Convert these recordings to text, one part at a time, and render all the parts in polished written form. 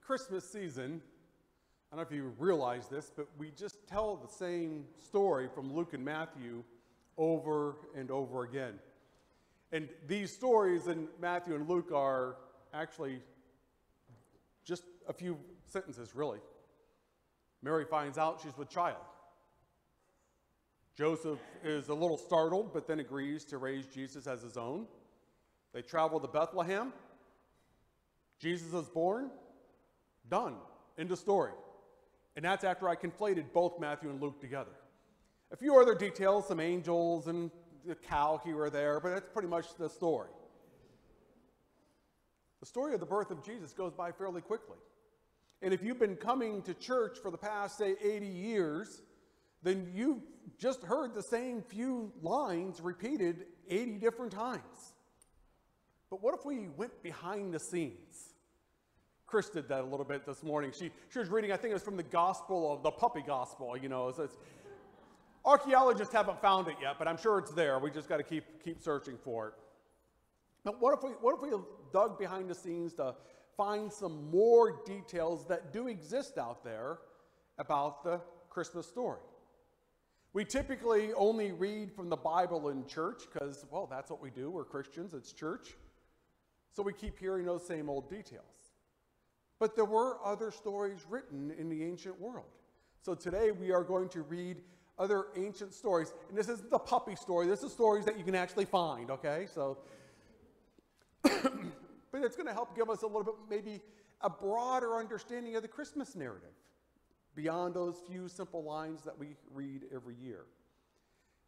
Christmas season, I don't know if you realize this, but we just tell the same story from Luke and Matthew over and over again. And these stories in Matthew and Luke are actually just a few sentences, really. Mary finds out she's with child. Joseph is a little startled, but then agrees to raise Jesus as his own. They travel to Bethlehem. Jesus is born. Done. End of story. And that's after I conflated both Matthew and Luke together. A few other details, some angels and a cow here or there, but that's pretty much the story. The story of the birth of Jesus goes by fairly quickly. And if you've been coming to church for the past, say, 80 years, then you've just heard the same few lines repeated 80 different times. But what if we went behind the scenes? Chris did that a little bit this morning. She was reading, I think it was from the gospel of the puppy gospel, you know. Archaeologists haven't found it yet, but I'm sure it's there. We just got to keep searching for it. But what if we dug behind the scenes to find some more details that do exist out there about the Christmas story? We typically only read from the Bible in church because, well, that's what we do. We're Christians. It's church. So we keep hearing those same old details. But there were other stories written in the ancient world. So today we are going to read other ancient stories. And this isn't the puppy story. This is stories that you can actually find, okay? So, but it's going to help give us a little bit, maybe a broader understanding of the Christmas narrative beyond those few simple lines that we read every year.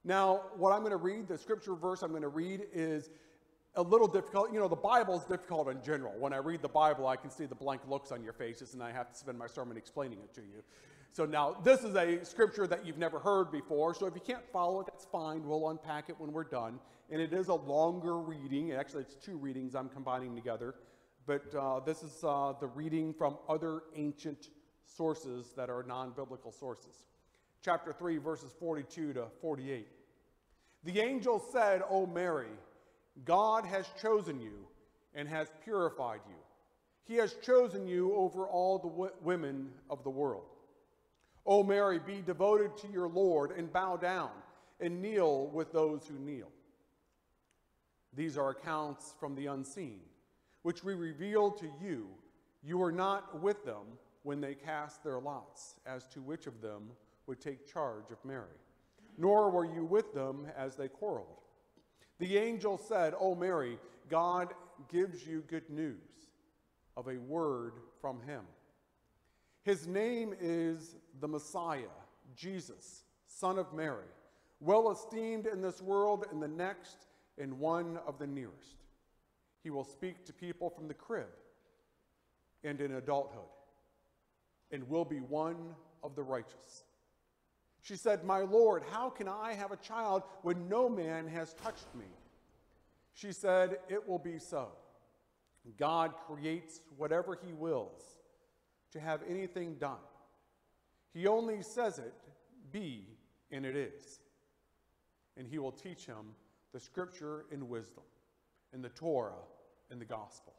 Now, what I'm going to read, the scripture verse I'm going to read is a little difficult. You know, the Bible is difficult in general. When I read the Bible, I can see the blank looks on your faces, and I have to spend my sermon explaining it to you. So now, this is a scripture that you've never heard before, so if you can't follow it, that's fine. We'll unpack it when we're done. And it is a longer reading. Actually, it's two readings I'm combining together. But this is the reading from other ancient sources that are non-biblical sources. Chapter 3, verses 42 to 48. The angel said, "O Mary, God has chosen you and has purified you. He has chosen you over all the women of the world. O Mary, be devoted to your Lord and bow down and kneel with those who kneel. These are accounts from the unseen, which we reveal to you. You were not with them when they cast their lots as to which of them would take charge of Mary, nor were you with them as they quarreled. The angel said, O Mary, God gives you good news of a word from him. His name is the Messiah, Jesus, Son of Mary, well esteemed in this world and the next, and one of the nearest. He will speak to people from the crib and in adulthood, and will be one of the righteous." She said, "My Lord, how can I have a child when no man has touched me?" She said, "It will be so. God creates whatever he wills to have anything done. He only says it, be, and it is. And he will teach him the scripture and wisdom, and the Torah and the gospel."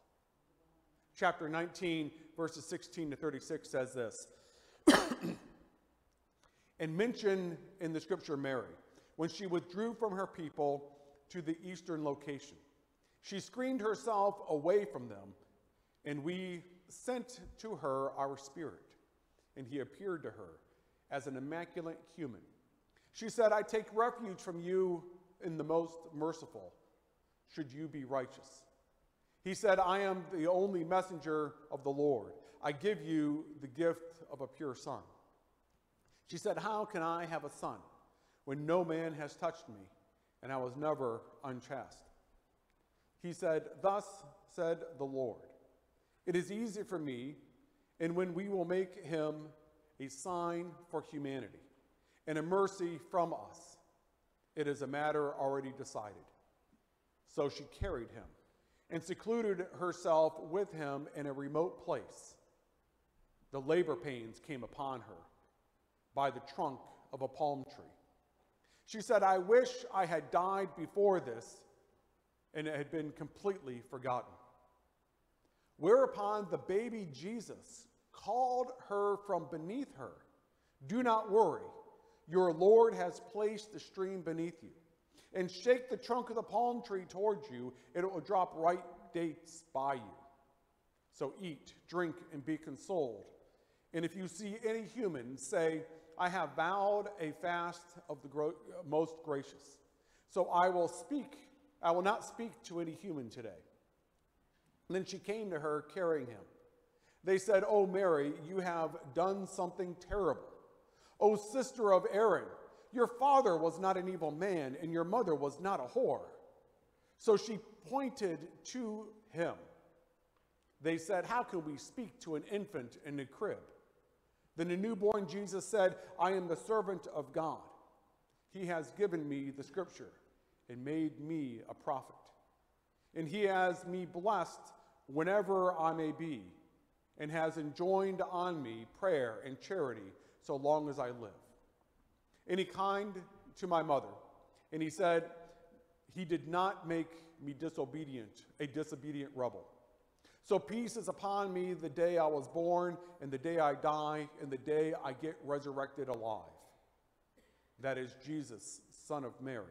Chapter 19, verses 16 to 36 says this. And mention in the scripture Mary, when she withdrew from her people to the eastern location. She screened herself away from them, and we sent to her our spirit, and he appeared to her as an immaculate human. She said, "I take refuge from you in the most merciful, should you be righteous." He said, "I am the only messenger of the Lord. I give you the gift of a pure son." She said, "How can I have a son when no man has touched me, and I was never unchaste?" He said, "Thus said the Lord, it is easy for me, and when we will make him a sign for humanity, and a mercy from us, it is a matter already decided." So she carried him and secluded herself with him in a remote place. The labor pains came upon her by the trunk of a palm tree. She said, "I wish I had died before this, and it had been completely forgotten." Whereupon the baby Jesus called her from beneath her. Do not worry. Your Lord has placed the stream beneath you. And shake the trunk of the palm tree towards you, and it will drop ripe dates by you. So eat, drink, and be consoled. And if you see any human, say, I have vowed a fast of the most gracious. So I will not speak to any human today. And then she came to her carrying him. They said, O Mary, you have done something terrible. O sister of Aaron, your father was not an evil man, and your mother was not a whore. So she pointed to him. They said, how can we speak to an infant in a crib? Then the newborn Jesus said, I am the servant of God. He has given me the scripture and made me a prophet. And he has me blessed whenever I may be, and has enjoined on me prayer and charity so long as I live. And he kind to my mother, and he said, he did not make me a disobedient rebel. So peace is upon me the day I was born, and the day I die, and the day I get resurrected alive. That is Jesus, Son of Mary,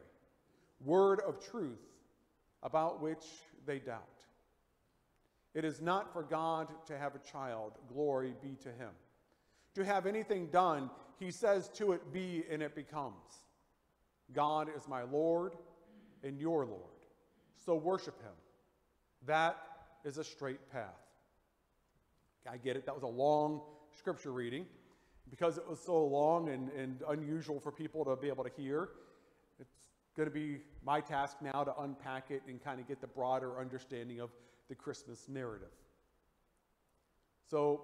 word of truth about which they doubt. It is not for God to have a child, glory be to him. To have anything done, he says to it be, and it becomes. God is my Lord and your Lord. So worship him. That is a straight path. I get it. That was a long scripture reading. Because it was so long and unusual for people to be able to hear, it's going to be my task now to unpack it and kind of get the broader understanding of the Christmas narrative. So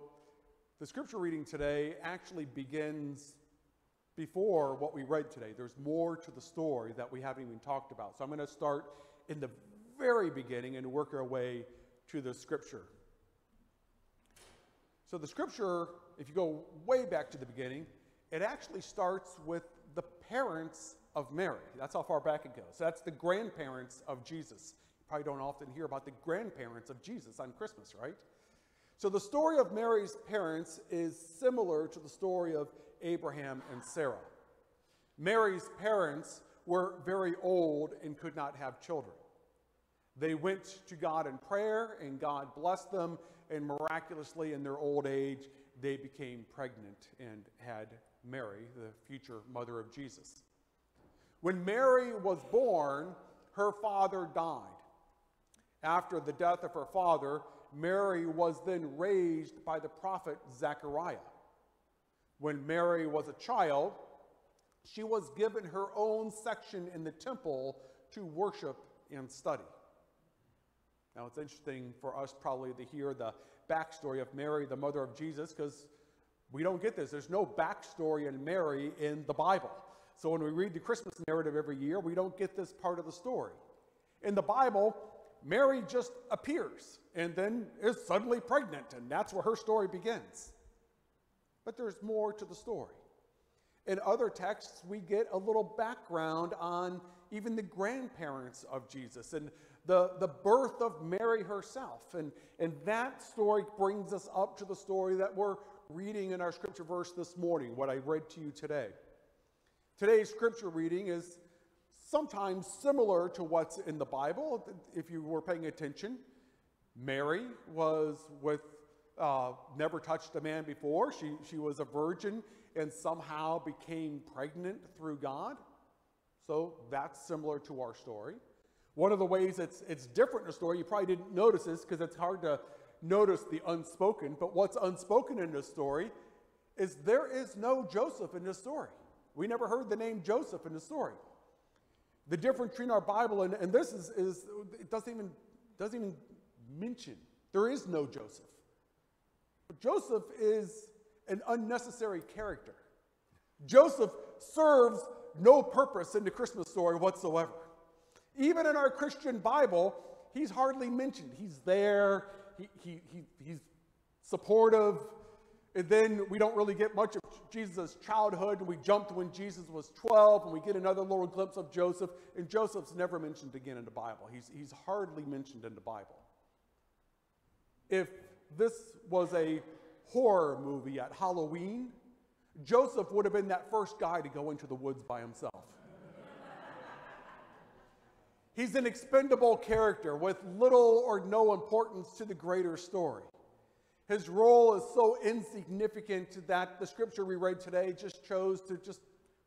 the scripture reading today actually begins before what we read today. There's more to the story that we haven't even talked about. So I'm going to start in the very beginning and work our way to the scripture. So the scripture, if you go way back to the beginning, it actually starts with the parents of Mary. That's how far back it goes. So that's the grandparents of Jesus. You probably don't often hear about the grandparents of Jesus on Christmas, right? So the story of Mary's parents is similar to the story of Abraham and Sarah. Mary's parents were very old and could not have children. They went to God in prayer, and God blessed them, and miraculously in their old age, they became pregnant and had Mary, the future mother of Jesus. When Mary was born, her father died. After the death of her father, Mary was then raised by the prophet Zechariah. When Mary was a child, she was given her own section in the temple to worship and study. Now, it's interesting for us probably to hear the backstory of Mary, the mother of Jesus, because we don't get this. There's no backstory in Mary in the Bible. So when we read the Christmas narrative every year, we don't get this part of the story. In the Bible, Mary just appears and then is suddenly pregnant, and that's where her story begins. But there's more to the story. In other texts, we get a little background on even the grandparents of Jesus and the birth of Mary herself. And that story brings us up to the story that we're reading in our scripture verse this morning, what I read to you today. Today's scripture reading is sometimes similar to what's in the Bible. If you were paying attention, Mary was never touched a man before. She was a virgin and somehow became pregnant through God. So that's similar to our story. One of the ways it's different in the story, you probably didn't notice this because it's hard to notice the unspoken, but what's unspoken in this story is there is no Joseph in this story. We never heard the name Joseph in the story. The difference between our Bible and this is it doesn't even mention. There is no Joseph. But Joseph is an unnecessary character. Joseph serves no purpose in the Christmas story whatsoever. Even in our Christian Bible, he's hardly mentioned. He's there, he's supportive, and then we don't really get much of Jesus' childhood, and we jump to when Jesus was 12, and we get another little glimpse of Joseph, and Joseph's never mentioned again in the Bible. He's hardly mentioned in the Bible. If this was a horror movie at Halloween, Joseph would have been that first guy to go into the woods by himself. He's an expendable character with little or no importance to the greater story. His role is so insignificant that the scripture we read today just chose to just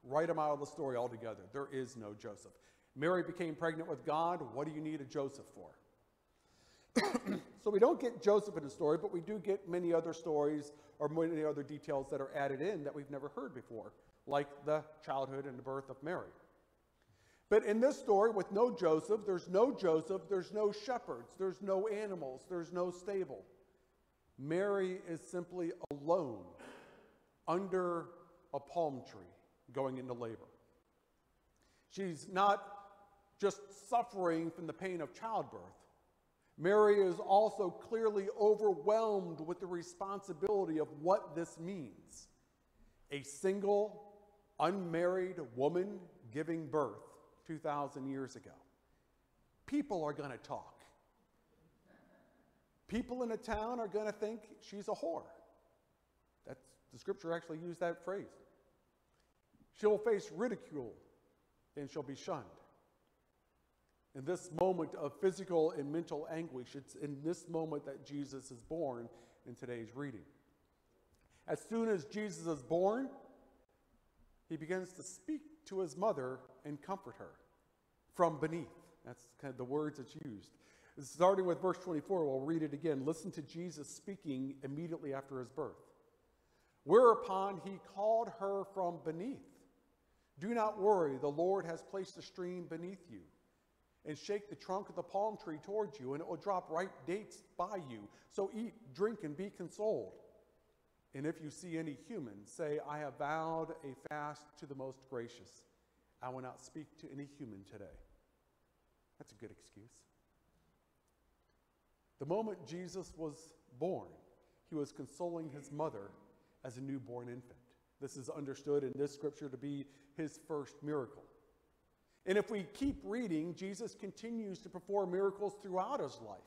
write him out of the story altogether. There is no Joseph. Mary became pregnant with God. What do you need a Joseph for? So we don't get Joseph in the story, but we do get many other stories or many other details that are added in that we've never heard before, like the childhood and the birth of Mary. But in this story, with no Joseph, there's no shepherds, there's no animals, there's no stable. Mary is simply alone under a palm tree going into labor. She's not just suffering from the pain of childbirth. Mary is also clearly overwhelmed with the responsibility of what this means. A single, unmarried woman giving birth 2,000 years ago. People are going to talk. People in a town are going to think she's a whore. That's, the scripture actually used that phrase. She'll face ridicule and she'll be shunned. In this moment of physical and mental anguish, it's in this moment that Jesus is born in today's reading. As soon as Jesus is born, he begins to speak to his mother and comfort her from beneath. That's kind of the words that's used. Starting with verse 24, we'll read it again. Listen to Jesus speaking immediately after his birth. Whereupon he called her from beneath. Do not worry, the Lord has placed a stream beneath you. And shake the trunk of the palm tree towards you, and it will drop ripe dates by you. So eat, drink, and be consoled. And if you see any human, say, I have vowed a fast to the most gracious. I will not speak to any human today. That's a good excuse. The moment Jesus was born, he was consoling his mother as a newborn infant. This is understood in this scripture to be his first miracle. And if we keep reading, Jesus continues to perform miracles throughout his life.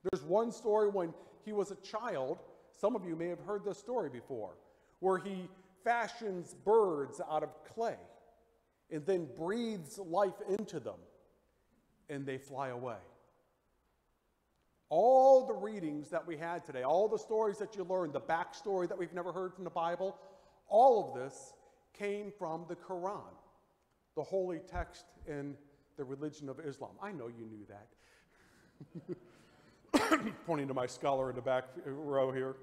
There's one story when he was a child. Some of you may have heard this story before, where he fashions birds out of clay and then breathes life into them, and they fly away. All the readings that we had today, all the stories that you learned, the backstory that we've never heard from the Bible, all of this came from the Quran, the holy text in the religion of Islam. I know you knew that. Pointing to my scholar in the back row here.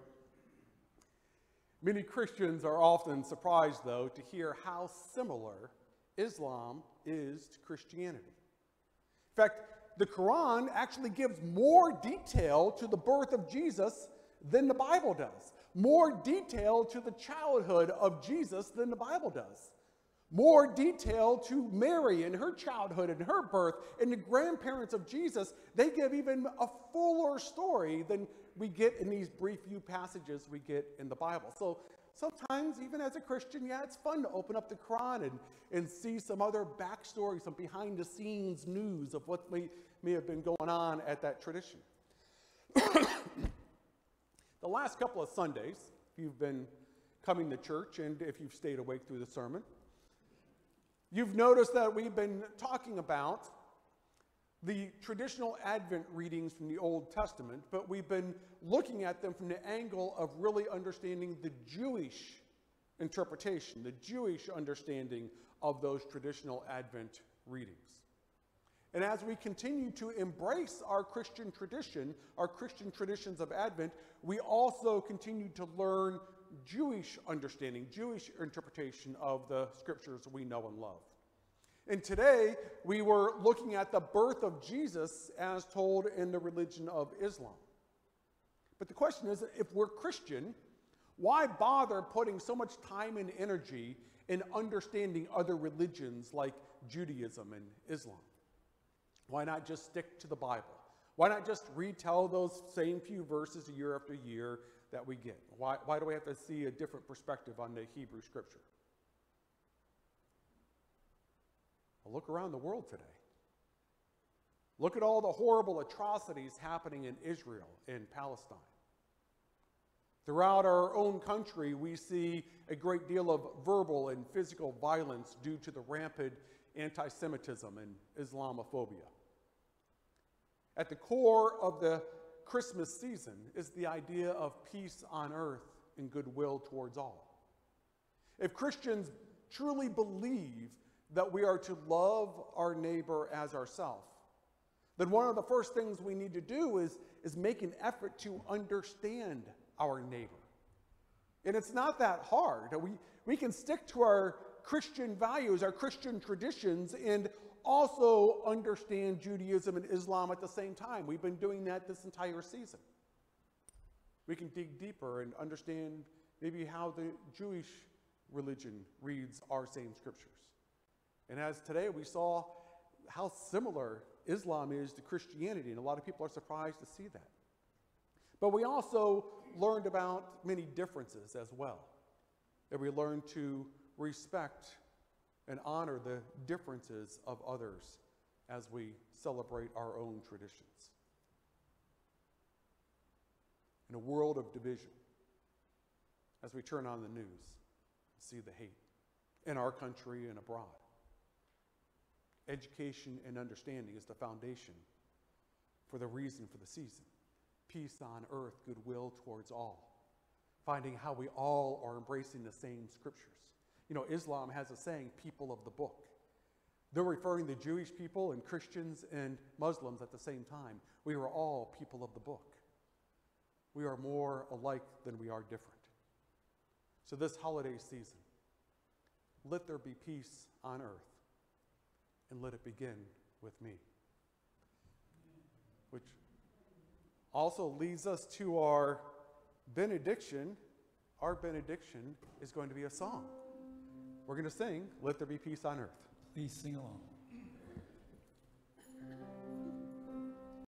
Many Christians are often surprised, though, to hear how similar Islam is to Christianity. In fact, the Quran actually gives more detail to the birth of Jesus than the Bible does. More detail to the childhood of Jesus than the Bible does. More detail to Mary and her childhood and her birth and the grandparents of Jesus. They give even a fuller story than we get in these brief few passages we get in the Bible. So sometimes, even as a Christian, yeah, it's fun to open up the Quran and see some other backstory, some behind-the-scenes news of what may have been going on at that tradition. The last couple of Sundays, if you've been coming to church and if you've stayed awake through the sermon, you've noticed that we've been talking about the traditional Advent readings from the Old Testament, but we've been looking at them from the angle of really understanding the Jewish interpretation, the Jewish understanding of those traditional Advent readings. And as we continue to embrace our Christian tradition, our Christian traditions of Advent, we also continue to learn Jewish understanding, Jewish interpretation of the scriptures we know and love. And today, we were looking at the birth of Jesus as told in the religion of Islam. But the question is, if we're Christian, why bother putting so much time and energy in understanding other religions like Judaism and Islam? Why not just stick to the Bible? Why not just retell those same few verses year after year that we get? Why do we have to see a different perspective on the Hebrew Scripture? Well, look around the world today. Look at all the horrible atrocities happening in Israel and Palestine. Throughout our own country, we see a great deal of verbal and physical violence due to the rampant anti-Semitism and Islamophobia. At the core of the Christmas season is the idea of peace on earth and goodwill towards all. If Christians truly believe that we are to love our neighbor as ourselves, then one of the first things we need to do is make an effort to understand our neighbor. And it's not that hard. We can stick to our Christian values, our Christian traditions, and also understand Judaism and Islam at the same time. We've been doing that this entire season. We can dig deeper and understand maybe how the Jewish religion reads our same scriptures. And as today we saw how similar Islam is to Christianity, and a lot of people are surprised to see that. But we also learned about many differences as well. And we learned to respect and honor the differences of others as we celebrate our own traditions. In a world of division, as we turn on the news, see the hate in our country and abroad. Education and understanding is the foundation for the reason for the season. Peace on earth, goodwill towards all. Finding how we all are embracing the same scriptures. You know, Islam has a saying, people of the book. They're referring to Jewish people and Christians and Muslims at the same time. We are all people of the book. We are more alike than we are different. So this holiday season, let there be peace on earth, and let it begin with me. Which also leads us to our benediction. Our benediction is going to be a song. We're going to sing, Let There Be Peace on Earth. Please sing along.